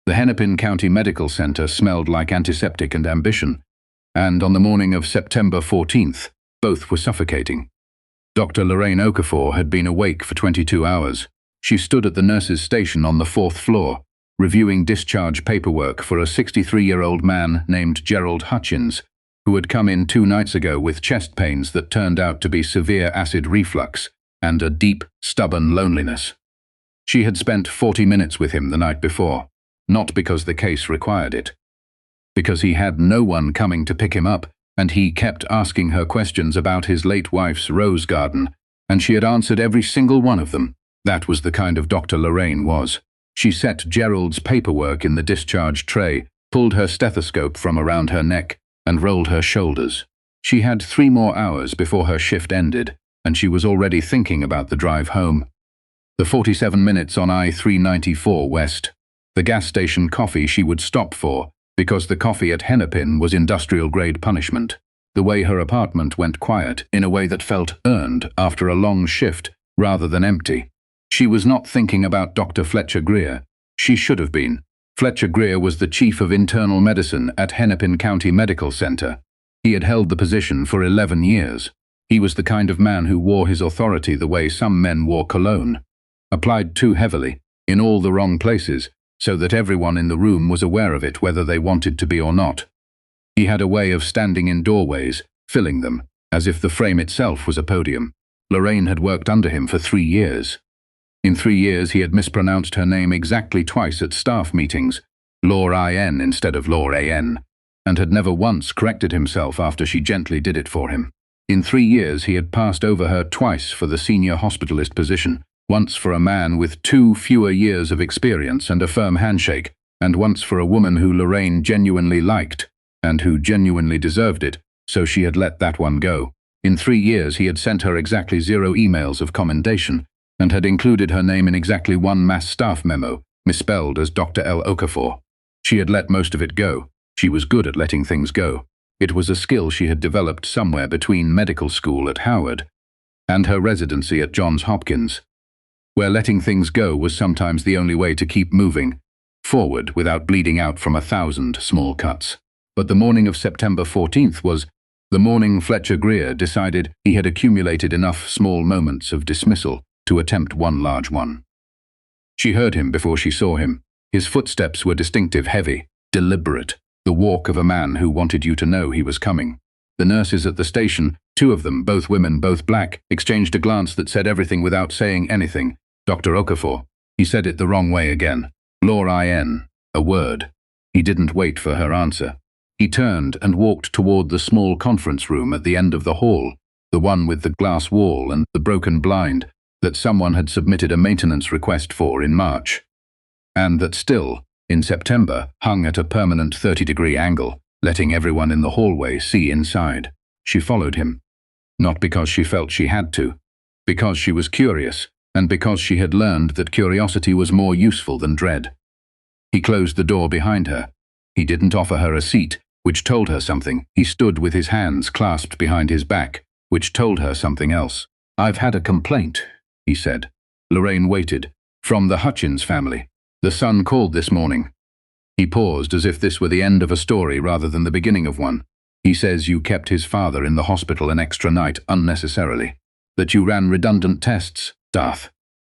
The Hennepin County Medical Center smelled like antiseptic and ambition, and on the morning of September 14th, both were suffocating. Dr. Lorraine Okafor had been awake for 22 hours. She stood at the nurse's station on the 4th floor, reviewing discharge paperwork for a 63-year-old man named Gerald Hutchins, who had come in 2 nights ago with chest pains that turned out to be severe acid reflux and a deep, stubborn loneliness. She had spent 40 minutes with him the night before, not because the case required it, because he had no one coming to pick him up, and he kept asking her questions about his late wife's rose garden, and she had answered every single one of them. That was the kind of Dr. Lorraine was. She set Gerald's paperwork in the discharge tray, pulled her stethoscope from around her neck, and rolled her shoulders. She had 3 more hours before her shift ended, and she was already thinking about the drive home. The 47 minutes on I-394 West. The gas station coffee she would stop for, because the coffee at Hennepin was industrial-grade punishment. The way her apartment went quiet, in a way that felt earned after a long shift, rather than empty. She was not thinking about Dr. Fletcher Greer. She should have been. Fletcher Greer was the chief of internal medicine at Hennepin County Medical Center. He had held the position for 11 years. He was the kind of man who wore his authority the way some men wore cologne. Applied too heavily, in all the wrong places, so that everyone in the room was aware of it whether they wanted to be or not. He had a way of standing in doorways, filling them, as if the frame itself was a podium. Lorraine had worked under him for 3 years. In 3 years he had mispronounced her name exactly twice at staff meetings, Lorraine instead of Lorraine, and had never once corrected himself after she gently did it for him. In 3 years he had passed over her twice for the senior hospitalist position, once for a man with 2 fewer years of experience and a firm handshake, and once for a woman who Lorraine genuinely liked, and who genuinely deserved it, so she had let that one go. In 3 years he had sent her exactly 0 emails of commendation, and had included her name in exactly 1 mass staff memo, misspelled as Dr. L. Okafor. She had let most of it go. She was good at letting things go. It was a skill she had developed somewhere between medical school at Howard and her residency at Johns Hopkins, where letting things go was sometimes the only way to keep moving forward without bleeding out from 1,000 small cuts. But the morning of September 14th was the morning Fletcher Greer decided he had accumulated enough small moments of dismissal to attempt one large one. She heard him before she saw him. His footsteps were distinctive, heavy, deliberate, the walk of a man who wanted you to know he was coming. The nurses at the station, 2 of them, both women, both black, exchanged a glance that said everything without saying anything. Dr. Okafor. He said it the wrong way again. Lorraine. A word. He didn't wait for her answer. He turned and walked toward the small conference room at the end of the hall, the one with the glass wall and the broken blind that someone had submitted a maintenance request for in March, and that still, in September, hung at a permanent 30-degree angle, letting everyone in the hallway see inside. She followed him, not because she felt she had to, because she was curious, and because she had learned that curiosity was more useful than dread. He closed the door behind her. He didn't offer her a seat, which told her something. He stood with his hands clasped behind his back, which told her something else. "I've had a complaint," he said. Lorraine waited. "From the Hutchins family. The son called this morning." He paused as if this were the end of a story rather than the beginning of one. "He says you kept his father in the hospital an extra night unnecessarily. That you ran redundant tests, Darth.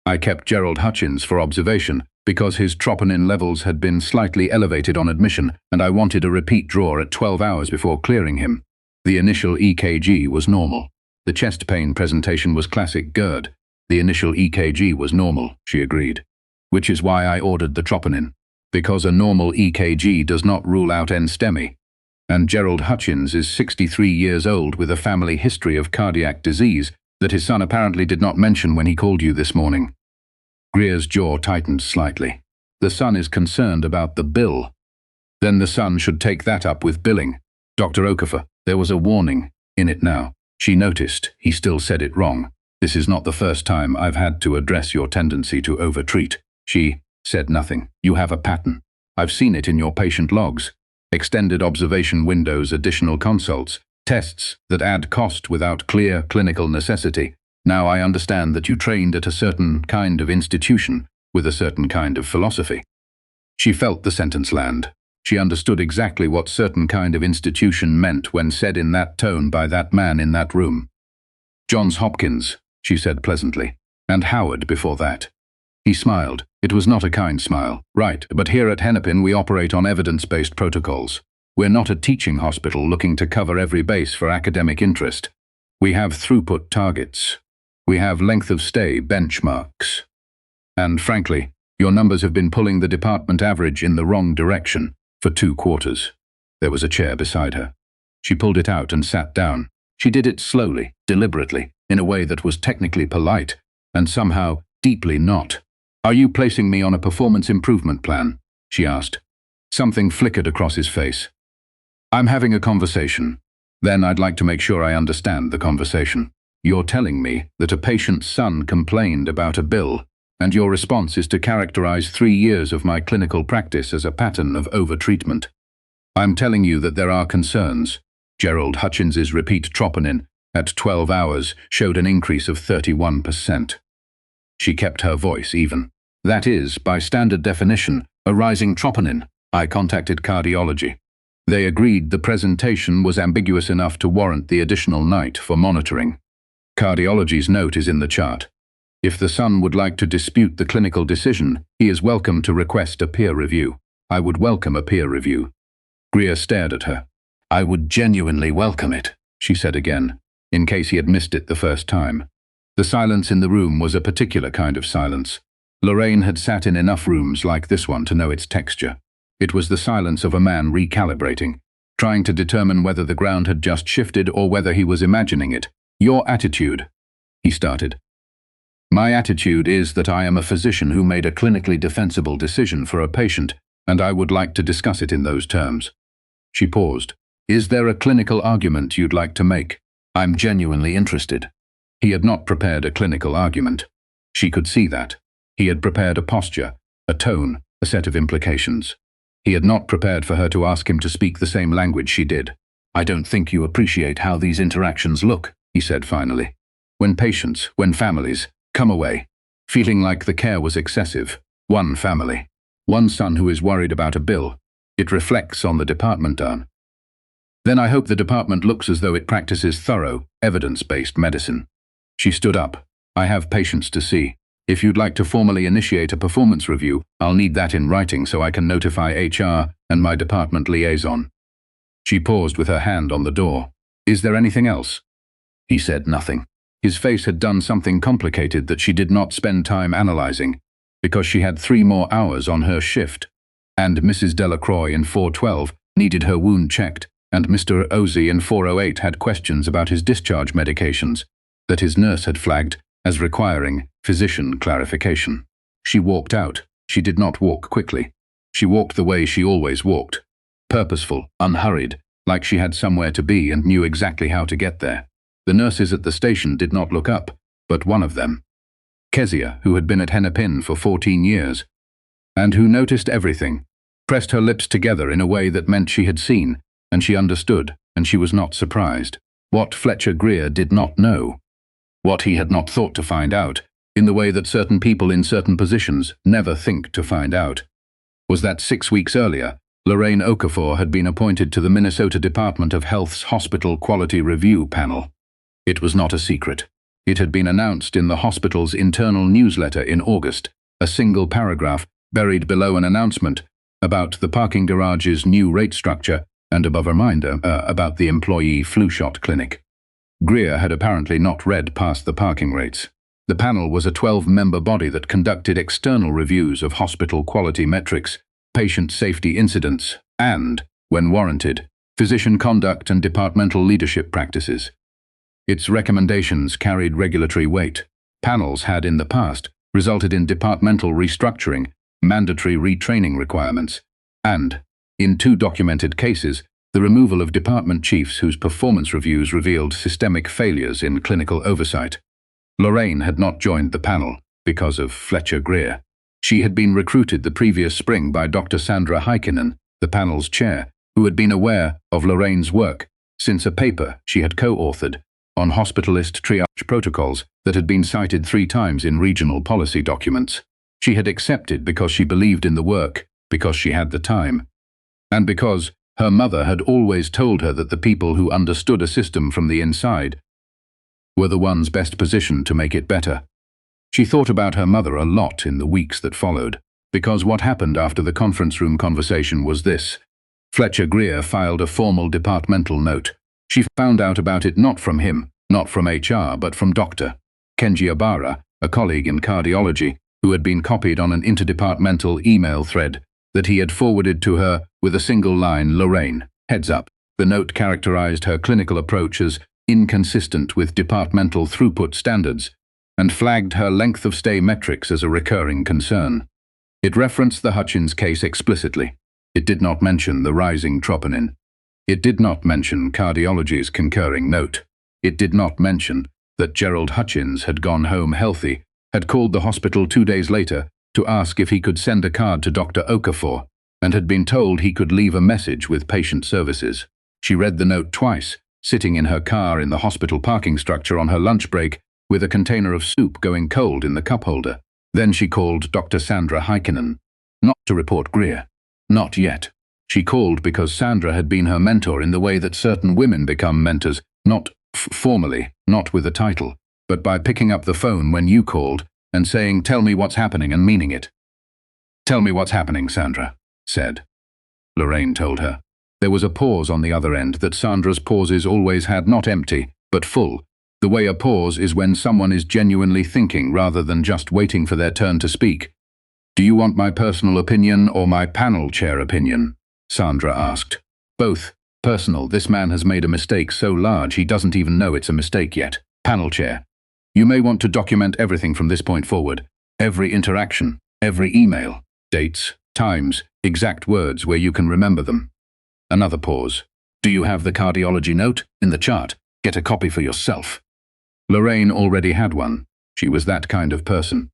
I kept Gerald Hutchins for observation because his troponin levels had been slightly elevated on admission, and I wanted a repeat draw at 12 hours before clearing him. The initial EKG was normal. The chest pain presentation was classic GERD. The initial EKG was normal," she agreed. "Which is why I ordered the troponin. Because a normal EKG does not rule out NSTEMI. And Gerald Hutchins is 63 years old with a family history of cardiac disease that his son apparently did not mention when he called you this morning." Greer's jaw tightened slightly. "The son is concerned about the bill. Then the son should take that up with billing. Dr. Okafor, there was a warning in it now." She noticed he still said it wrong. "This is not the first time I've had to address your tendency to overtreat." She said nothing. "You have a pattern. I've seen it in your patient logs. Extended observation windows, additional consults, tests that add cost without clear clinical necessity. Now I understand that you trained at a certain kind of institution with a certain kind of philosophy." She felt the sentence land. She understood exactly what certain kind of institution meant when said in that tone by that man in that room. Johns Hopkins, she said pleasantly, and Howard before that. He smiled. It was not a kind smile. Right, but here at Hennepin we operate on evidence-based protocols. We're not a teaching hospital looking to cover every base for academic interest. We have throughput targets. We have length of stay benchmarks. And frankly, your numbers have been pulling the department average in the wrong direction for 2 quarters. There was a chair beside her. She pulled it out and sat down. She did it slowly, deliberately, in a way that was technically polite, and somehow deeply not. "Are you placing me on a performance improvement plan?" she asked. Something flickered across his face. "I'm having a conversation. Then I'd like to make sure I understand the conversation. You're telling me that a patient's son complained about a bill, and your response is to characterize 3 years of my clinical practice as a pattern of overtreatment. I'm telling you that there are concerns." Gerald Hutchins's repeat troponin at 12 hours showed an increase of 31%. She kept her voice even. "That is, by standard definition, a rising troponin." I contacted cardiology. They agreed the presentation was ambiguous enough to warrant the additional night for monitoring. Cardiology's note is in the chart. If the son would like to dispute the clinical decision, he is welcome to request a peer review. I would welcome a peer review. Greer stared at her. "I would genuinely welcome it," she said again, in case he had missed it the first time. The silence in the room was a particular kind of silence. Lorraine had sat in enough rooms like this one to know its texture. It was the silence of a man recalibrating, trying to determine whether the ground had just shifted or whether he was imagining it. "Your attitude," he started. "My attitude is that I am a physician who made a clinically defensible decision for a patient, and I would like to discuss it in those terms." She paused. "Is there a clinical argument you'd like to make? I'm genuinely interested." He had not prepared a clinical argument. She could see that. He had prepared a posture, a tone, a set of implications. He had not prepared for her to ask him to speak the same language she did. "I don't think you appreciate how these interactions look," he said finally. "When patients, when families, come away, feeling like the care was excessive. One family, one son who is worried about a bill. It reflects on the department, Dan. Then I hope the department looks as though it practices thorough, evidence-based medicine." She stood up. "I have patients to see. If you'd like to formally initiate a performance review, I'll need that in writing so I can notify HR and my department liaison." She paused with her hand on the door. "Is there anything else?" He said nothing. His face had done something complicated that she did not spend time analyzing, because she had 3 more hours on her shift, and Mrs. Delacroix in 412 needed her wound checked, and Mr. Ozzie in 408 had questions about his discharge medications that his nurse had flagged as requiring physician clarification. She walked out. She did not walk quickly. She walked the way she always walked. Purposeful, unhurried, like she had somewhere to be and knew exactly how to get there. The nurses at the station did not look up, but one of them, Kezia, who had been at Hennepin for 14 years, and who noticed everything, pressed her lips together in a way that meant she had seen, and she understood, and she was not surprised. What Fletcher Greer did not know, what he had not thought to find out, in the way that certain people in certain positions never think to find out, was that 6 weeks earlier, Lorraine Okafor had been appointed to the Minnesota Department of Health's Hospital Quality Review Panel. It was not a secret. It had been announced in the hospital's internal newsletter in August, a single paragraph buried below an announcement about the parking garage's new rate structure and above a reminder about the employee flu shot clinic. Greer had apparently not read past the parking rates. The panel was a 12-member body that conducted external reviews of hospital quality metrics, patient safety incidents, and, when warranted, physician conduct and departmental leadership practices. Its recommendations carried regulatory weight. Panels had in the past resulted in departmental restructuring, mandatory retraining requirements, and, in 2 documented cases, the removal of department chiefs whose performance reviews revealed systemic failures in clinical oversight. Lorraine had not joined the panel because of Fletcher Greer. She had been recruited the previous spring by Dr. Sandra Heikkinen, the panel's chair, who had been aware of Lorraine's work since a paper she had co-authored on hospitalist triage protocols that had been cited 3 times in regional policy documents. She had accepted because she believed in the work because she had the time, and because her mother had always told her that the people who understood a system from the inside were the ones best positioned to make it better. She thought about her mother a lot in the weeks that followed, because what happened after the conference room conversation was this. Fletcher Greer filed a formal departmental note. She found out about it not from him, not from HR, but from Dr. Kenji Abara, a colleague in cardiology, who had been copied on an interdepartmental email thread that he had forwarded to her with a single line, "Lorraine, heads up." The note characterized her clinical approach as inconsistent with departmental throughput standards and flagged her length of stay metrics as a recurring concern. It referenced the Hutchins case explicitly. It did not mention the rising troponin. It did not mention cardiology's concurring note. It did not mention that Gerald Hutchins had gone home healthy, had called the hospital 2 days later to ask if he could send a card to Dr. Okafor, and had been told he could leave a message with patient services. She read the note twice, sitting in her car in the hospital parking structure on her lunch break with a container of soup going cold in the cup holder. Then she called Dr. Sandra Heikkinen, not to report Greer. Not yet. She called because Sandra had been her mentor in the way that certain women become mentors, not formally, not with a title, but by picking up the phone when you called and saying, "Tell me what's happening," and meaning it. "Tell me what's happening," Sandra said. Lorraine told her. There was a pause on the other end that Sandra's pauses always had, not empty, but full. The way a pause is when someone is genuinely thinking rather than just waiting for their turn to speak. "Do you want my personal opinion or my panel chair opinion?" Sandra asked. "Both. Personal. This man has made a mistake so large he doesn't even know it's a mistake yet. Panel chair. You may want to document everything from this point forward. Every interaction, every email, dates, times, exact words where you can remember them." Another pause. "Do you have the cardiology note? In the chart. Get a copy for yourself." Lorraine already had one. She was that kind of person.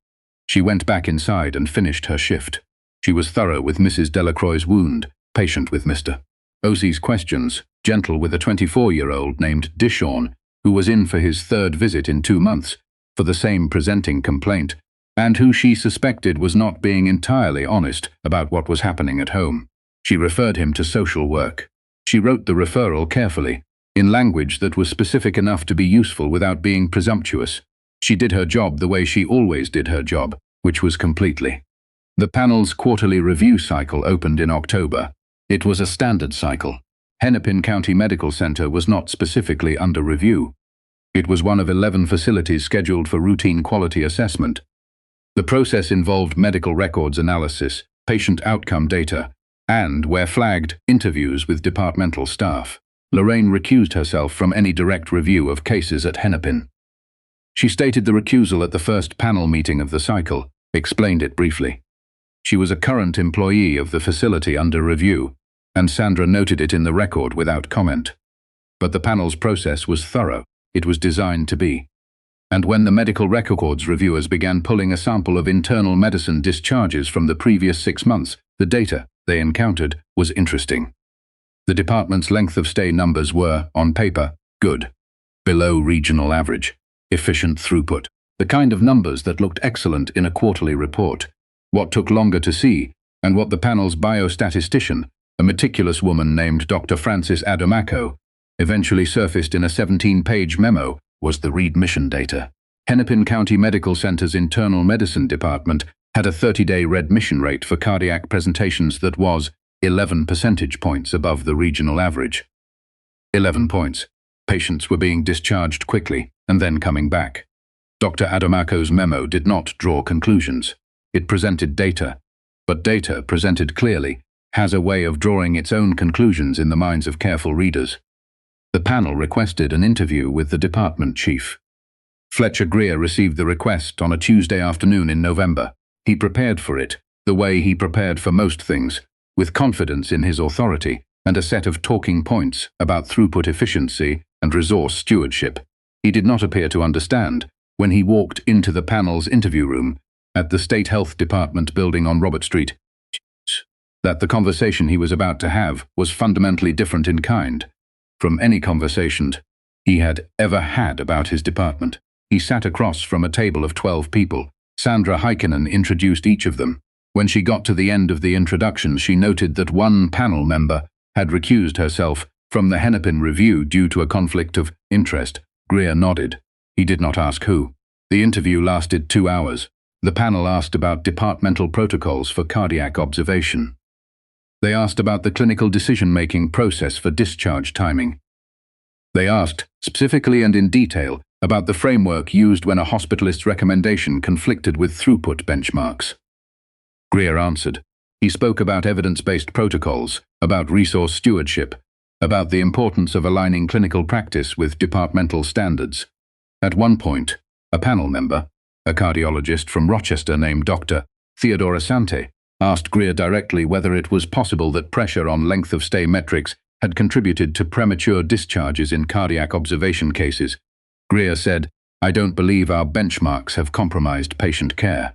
She went back inside and finished her shift. She was thorough with Mrs. Delacroix's wound, patient with Mr. Osie's questions, gentle with a 24-year-old named Dishorn, who was in for his third visit in 2 months, for the same presenting complaint, and who she suspected was not being entirely honest about what was happening at home. She referred him to social work. She wrote the referral carefully, in language that was specific enough to be useful without being presumptuous. She did her job the way she always did her job, which was completely. The panel's quarterly review cycle opened in October. It was a standard cycle. Hennepin County Medical Center was not specifically under review. It was one of 11 facilities scheduled for routine quality assessment. The process involved medical records analysis, patient outcome data, and, where flagged, interviews with departmental staff. Lorraine recused herself from any direct review of cases at Hennepin. She stated the recusal at the first panel meeting of the cycle, explained it briefly. She was a current employee of the facility under review, and Sandra noted it in the record without comment. But the panel's process was thorough. It was designed to be. And when the medical records reviewers began pulling a sample of internal medicine discharges from the previous 6 months, the data they encountered was interesting. The department's length of stay numbers were, on paper, good, below regional average, efficient throughput, the kind of numbers that looked excellent in a quarterly report. What took longer to see, and what the panel's biostatistician, a meticulous woman named Dr. Frances Adamako, eventually surfaced in a 17-page memo, was the readmission data. Hennepin County Medical Center's internal medicine department had a 30-day readmission rate for cardiac presentations that was 11 percentage points above the regional average. 11 points. Patients were being discharged quickly and then coming back. Dr. Adamako's memo did not draw conclusions. It presented data, but data presented clearly has a way of drawing its own conclusions in the minds of careful readers. The panel requested an interview with the department chief. Fletcher Greer received the request on a Tuesday afternoon in November. He prepared for it, the way he prepared for most things, with confidence in his authority and a set of talking points about throughput efficiency and resource stewardship. He did not appear to understand, when he walked into the panel's interview room at the State Health Department building on Robert Street, that the conversation he was about to have was fundamentally different in kind from any conversation he had ever had about his department. He sat across from a table of 12 people. Sandra Heikkinen introduced each of them. When she got to the end of the introduction, she noted that one panel member had recused herself from the Hennepin review due to a conflict of interest. Greer nodded. He did not ask who. The interview lasted 2 hours. The panel asked about departmental protocols for cardiac observation. They asked about the clinical decision-making process for discharge timing. They asked, specifically and in detail, about the framework used when a hospitalist's recommendation conflicted with throughput benchmarks. Greer answered. He spoke about evidence-based protocols, about resource stewardship, about the importance of aligning clinical practice with departmental standards. At one point, a panel member, a cardiologist from Rochester named Dr. Theodore Asante, asked Greer directly whether it was possible that pressure on length of stay metrics had contributed to premature discharges in cardiac observation cases. Greer said, "I don't believe our benchmarks have compromised patient care."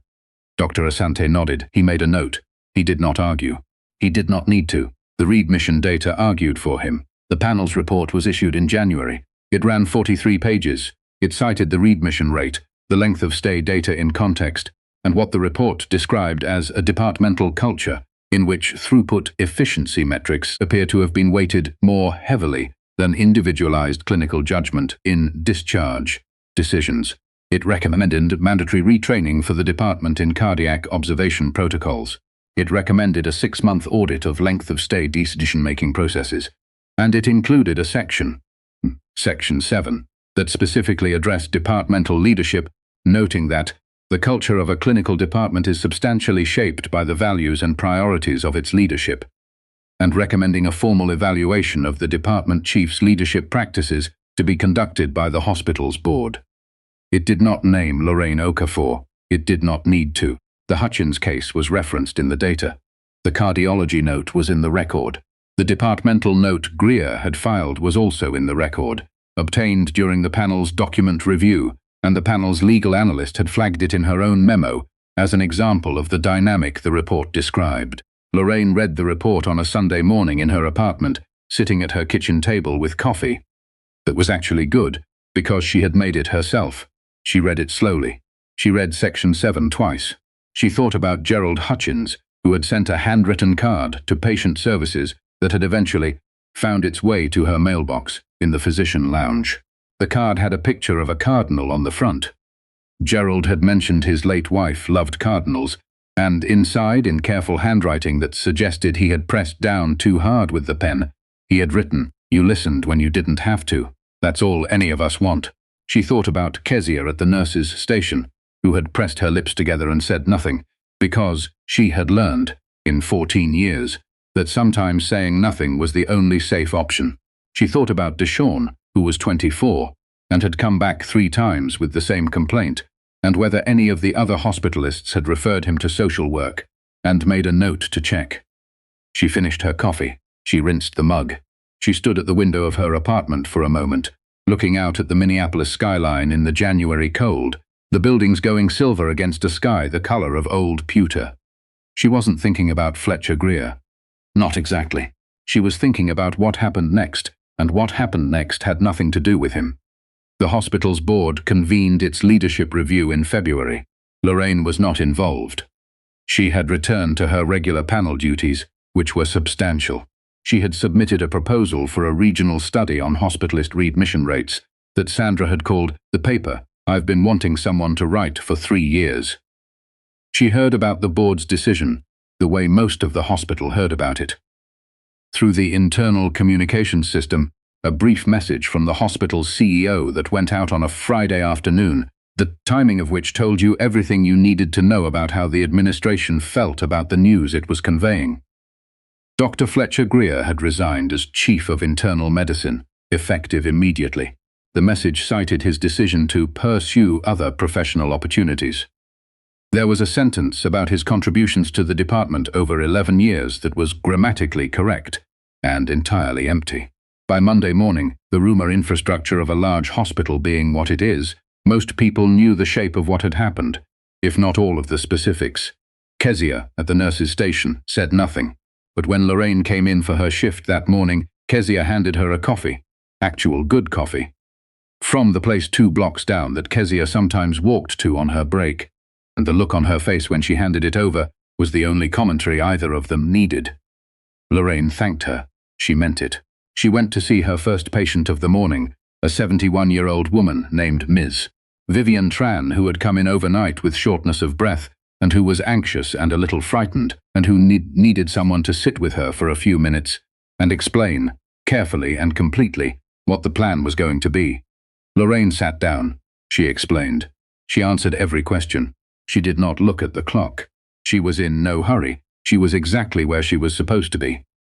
Dr. Asante nodded. He made a note. He did not argue. He did not need to. The readmission data argued for him. The panel's report was issued in January. It ran 43 pages. It cited the readmission rate, the length of stay data in context, and what the report described as a departmental culture in which throughput efficiency metrics appear to have been weighted more heavily than individualized clinical judgment in discharge decisions. It recommended mandatory retraining for the department in cardiac observation protocols. It recommended a 6-month audit of length of stay decision-making processes. And it included a section, Section 7, that specifically addressed departmental leadership, noting that the culture of a clinical department is substantially shaped by the values and priorities of its leadership, and recommending a formal evaluation of the department chief's leadership practices to be conducted by the hospital's board. It did not name Lorraine Okafor. It did not need to. The Hutchins case was referenced in the data. The cardiology note was in the record. The departmental note Greer had filed was also in the record, obtained during the panel's document review, and the panel's legal analyst had flagged it in her own memo as an example of the dynamic the report described. Lorraine read the report on a Sunday morning in her apartment, sitting at her kitchen table with coffee. That was actually good, because she had made it herself. She read it slowly. She read Section 7 twice. She thought about Gerald Hutchins, who had sent a handwritten card to patient services that had eventually found its way to her mailbox in the physician lounge. The card had a picture of a cardinal on the front. Gerald had mentioned his late wife loved cardinals, and inside, in careful handwriting that suggested he had pressed down too hard with the pen, he had written, "You listened when you didn't have to. That's all any of us want." She thought about Kezia at the nurse's station, who had pressed her lips together and said nothing, because she had learned, in 14 years, that sometimes saying nothing was the only safe option. She thought about Deshawn, who was 24, and had come back 3 times with the same complaint, and whether any of the other hospitalists had referred him to social work, and made a note to check. She finished her coffee. She rinsed the mug. She stood at the window of her apartment for a moment, looking out at the Minneapolis skyline in the January cold, the buildings going silver against a sky the color of old pewter. She wasn't thinking about Fletcher Greer. Not exactly. She was thinking about what happened next, and what happened next had nothing to do with him. The hospital's board convened its leadership review in February. Lorraine was not involved. She had returned to her regular panel duties, which were substantial. She had submitted a proposal for a regional study on hospitalist readmission rates that Sandra had called the paper I've been wanting someone to write for 3 years. She heard about the board's decision the way most of the hospital heard about it. Through the internal communications system, a brief message from the hospital's CEO that went out on a Friday afternoon, the timing of which told you everything you needed to know about how the administration felt about the news it was conveying. Dr. Fletcher Greer had resigned as Chief of Internal Medicine, effective immediately. The message cited his decision to pursue other professional opportunities. There was a sentence about his contributions to the department over 11 years that was grammatically correct and entirely empty. By Monday morning, the rumor infrastructure of a large hospital being what it is, most people knew the shape of what had happened, if not all of the specifics. Kezia, at the nurse's station, said nothing, but when Lorraine came in for her shift that morning, Kezia handed her a coffee, actual good coffee, from the place 2 blocks down that Kezia sometimes walked to on her break, and the look on her face when she handed it over was the only commentary either of them needed. Lorraine thanked her. She meant it. She went to see her first patient of the morning, a 71-year-old woman named Ms. Vivian Tran, who had come in overnight with shortness of breath and who was anxious and a little frightened, and who needed someone to sit with her for a few minutes and explain, carefully and completely, what the plan was going to be. Lorraine sat down. She explained. She answered every question. She did not look at the clock. She was in no hurry. She was exactly where she was supposed to be.